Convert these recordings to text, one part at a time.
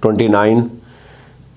29।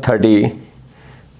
30।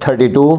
32।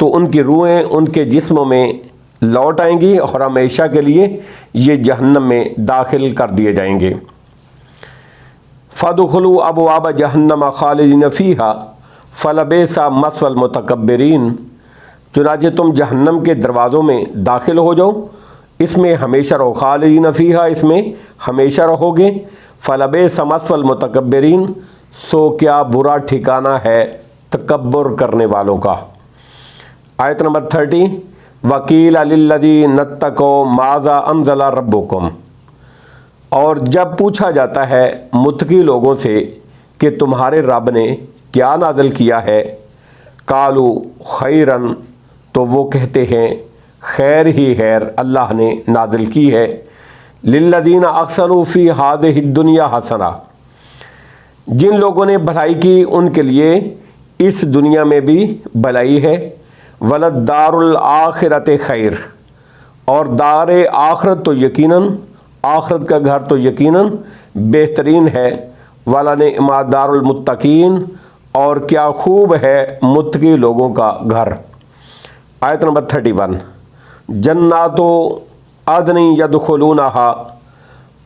تو ان کی روحیں ان کے جسموں میں لوٹ آئیں گی اور ہمیشہ کے لیے یہ جہنم میں داخل کر دیے جائیں گے۔ فَادْخُلُوا أَبْوَابَ جَهَنَّمَ خَالِدِينَ فِيهَا فَلَبِئْسَ مَثْوَى الْمُتَكَبِّرِينَ، چنانچہ تم جہنم کے دروازوں میں داخل ہو جاؤ، اس میں ہمیشہ رہو، خالدین فیہا، اس میں ہمیشہ رہو گے، فَلَبِئْسَ مَثْوَى الْمُتَكَبِّرِينَ، سو کیا برا ٹھکانہ ہے تکبر کرنے والوں کا۔ آیت نمبر 30، وَقِيلَ لِلَّذِينَ اتَّقَوْا مَاذَا أَنزَلَ رَبُّكُمْ، اور جب پوچھا جاتا ہے متقی لوگوں سے کہ تمہارے رب نے کیا نازل کیا ہے، قَالُوا خَيْرًا، تو وہ کہتے ہیں خیر ہی خیر اللہ نے نازل کی ہے، لِلَّذِينَ أَحْسَنُوا فِي هَذِهِ الدُّنْيَا حَسَنَةٌ، جن لوگوں نے بھلائی کی ان کے لیے اس دنیا میں بھی بھلائی ہے، وَلَلدَّارُ الْآخِرَةِ خیر، اور دار آخرت تو یقیناً، آخرت کا گھر تو یقیناً بہترین ہے، وَلَنِعْمَ دَارُ الْمُتَّقِينَ، اور کیا خوب ہے متقی لوگوں کا گھر۔ آیت نمبر 31، جنات عدن یدخلونہا،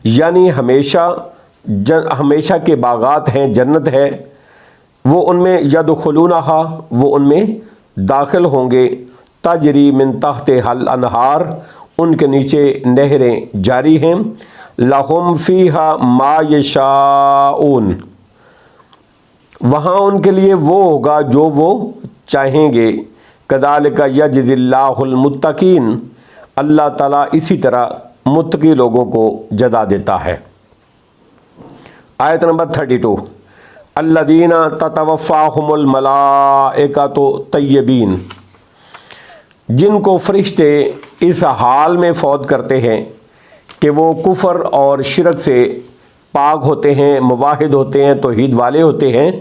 یعنی ہمیشہ کے باغات ہیں، جنت ہے، وہ ان میں یدخلونہا، وہ ان میں داخل ہوں گے، تجری من تحتہا الانہار، ان کے نیچے نہریں جاری ہیں، لہم فیہا ما یشاؤون، وہاں ان کے لیے وہ ہوگا جو وہ چاہیں گے، کذالک یجزی اللہ المتقین، اللہ تعالیٰ اسی طرح متقی لوگوں کو جزا دیتا ہے۔ آیت نمبر 32، الذین تتوفاہم الملائکۃ طیبین، جن کو فرشتے اس حال میں فوت کرتے ہیں کہ وہ کفر اور شرک سے پاک ہوتے ہیں، موحد ہوتے ہیں، توحید والے ہوتے ہیں،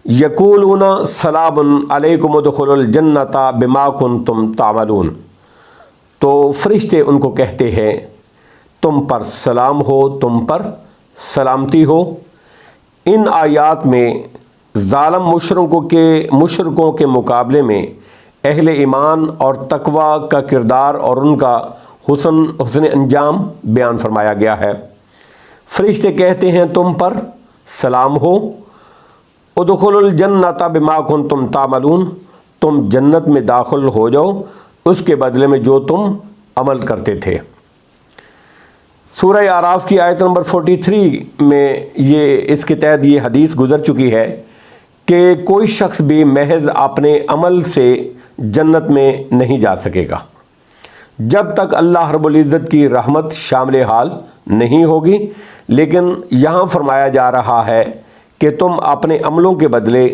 یقولون سلام علیکم ادخلوا الجنۃ بما کنتم تعملون، تو فرشتے ان کو کہتے ہیں تم پر سلام ہو، تم پر سلامتی ہو۔ ان آیات میں ظالم مشرکوں کے مقابلے میں اہل ایمان اور تقوی کا کردار اور ان کا حسن انجام بیان فرمایا گیا ہے۔ فرشتے کہتے ہیں تم پر سلام ہو، ادخلوا الجنۃ بما کنتم تعملون، تم جنت میں داخل ہو جاؤ اس کے بدلے میں جو تم عمل کرتے تھے۔ سورہ اعراف کی آیت نمبر 43 میں اس کے تحت یہ حدیث گزر چکی ہے کہ کوئی شخص بھی محض اپنے عمل سے جنت میں نہیں جا سکے گا جب تک اللہ رب العزت کی رحمت شامل حال نہیں ہوگی، لیکن یہاں فرمایا جا رہا ہے کہ تم اپنے عملوں کے بدلے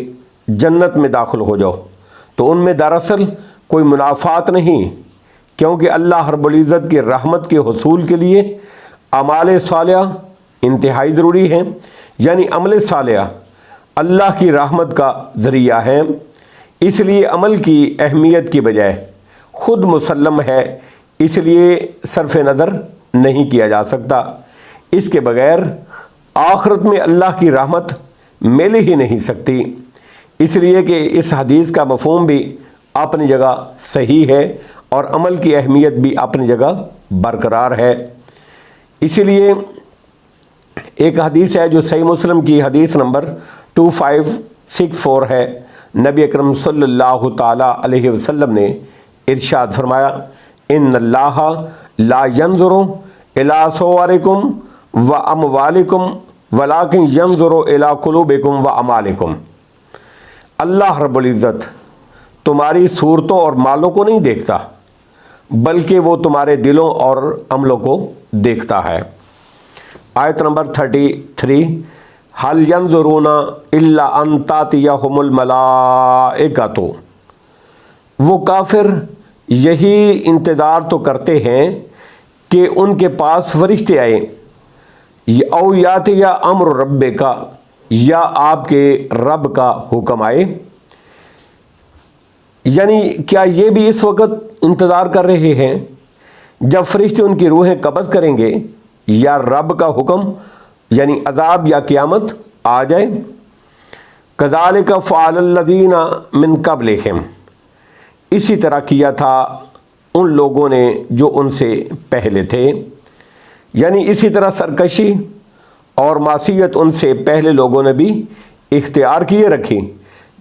جنت میں داخل ہو جاؤ، تو ان میں دراصل کوئی منافات نہیں، کیونکہ اللہ رب العزت کی رحمت کے حصول کے لیے اعمال صالحہ انتہائی ضروری ہیں، یعنی عمل صالحہ اللہ کی رحمت کا ذریعہ ہے، اس لیے عمل کی اہمیت کی بجائے خود مسلم ہے، اس لیے صرف نظر نہیں کیا جا سکتا، اس کے بغیر آخرت میں اللہ کی رحمت مل ہی نہیں سکتی، اس لیے کہ اس حدیث کا مفہوم بھی اپنی جگہ صحیح ہے اور عمل کی اہمیت بھی اپنی جگہ برقرار ہے۔ اسی لیے ایک حدیث ہے جو صحیح مسلم کی حدیث نمبر 2564 ہے، نبی اکرم صلی اللہ تعالیٰ علیہ وسلم نے ارشاد فرمایا، ان اللہ لا ينظر الى صورکم و اموالکم ولکن ينظر الى قلوبکم و اعمالکم، اللہ رب العزت تمہاری صورتوں اور مالوں کو نہیں دیکھتا بلکہ وہ تمہارے دلوں اور عملوں کو دیکھتا ہے۔ آیت نمبر 33، هل ينظرون الا ان تاتيهم الملائکۃ، وہ کافر یہی انتظار تو کرتے ہیں کہ ان کے پاس فرشتے آئے، او یاتی یا امر رب کا، یا آپ کے رب کا حکم آئے، یعنی کیا یہ بھی اس وقت انتظار کر رہے ہیں جب فرشتے ان کی روحیں قبض کریں گے یا رب کا حکم یعنی عذاب یا قیامت آ جائے؟ کذالک فعل الذین من قبلہم، اسی طرح کیا تھا ان لوگوں نے جو ان سے پہلے تھے، یعنی اسی طرح سرکشی اور معصیت ان سے پہلے لوگوں نے بھی اختیار کیے رکھی،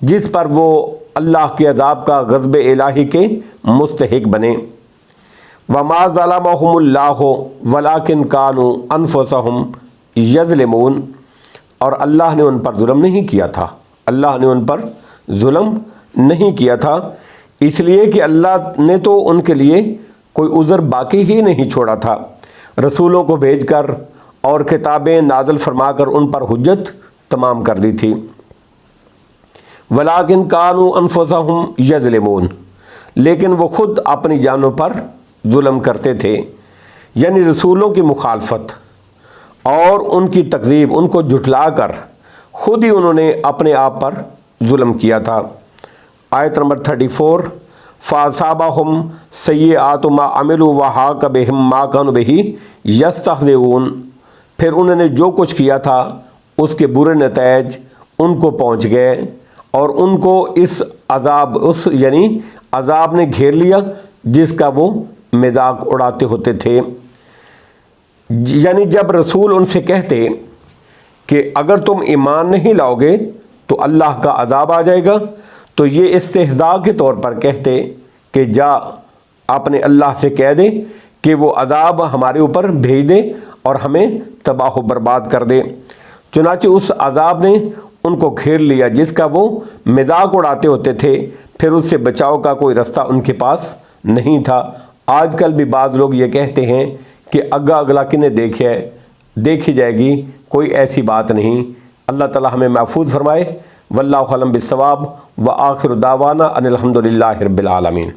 جس پر وہ اللہ کے عذاب کا غضب الہی کے مستحق بنے۔ وَمَا ظَلَمَهُمُ اللَّهُ وَلَٰكِنْ كَانُوا أَنفُسَهُمْ يَظْلِمُونَ، اور اللہ نے ان پر ظلم نہیں کیا تھا، اللہ نے ان پر ظلم نہیں کیا تھا، اس لیے کہ اللہ نے تو ان کے لیے کوئی عذر باقی ہی نہیں چھوڑا تھا، رسولوں کو بھیج کر اور کتابیں نازل فرما کر ان پر حجت تمام کر دی تھی۔ وَلَٰكِنْ كَانُوا أَنفُسَهُمْ يَظْلِمُونَ، لیکن وہ خود اپنی جانوں پر ظلم کرتے تھے، یعنی رسولوں کی مخالفت اور ان کی تکذیب، ان کو جھٹلا کر خود ہی انہوں نے اپنے آپ پر ظلم کیا تھا۔ آیت نمبر 34، فَأَصَابَهُمْ سَيِّئَاتُ مَا عَمِلُوا وَحَاقَ بِهِم مَّا كَانُوا بِهِ يَسْتَهْزِئُونَ، پھر انہوں نے جو کچھ کیا تھا اس کے برے نتائج ان کو پہنچ گئے اور ان کو یعنی عذاب نے گھیر لیا جس کا وہ مذاق اڑاتے ہوتے تھے۔ یعنی جب رسول ان سے کہتے کہ اگر تم ایمان نہیں لاؤ گے تو اللہ کا عذاب آ جائے گا، تو یہ استہزاء کے طور پر کہتے کہ جا اپنے اللہ سے کہہ دے کہ وہ عذاب ہمارے اوپر بھیج دے اور ہمیں تباہ و برباد کر دے۔ چنانچہ اس عذاب نے ان کو گھیر لیا جس کا وہ مذاق اڑاتے ہوتے تھے، پھر اس سے بچاؤ کا کوئی رستہ ان کے پاس نہیں تھا۔ آج کل بھی بعض لوگ یہ کہتے ہیں کہ اگلا کنہیں دیکھی جائے گی، کوئی ایسی بات نہیں۔ اللہ تعالی ہمیں محفوظ فرمائے۔ واللہ اعلم بالصواب، وآخر دعوانا ان الحمد للہ رب العالمین۔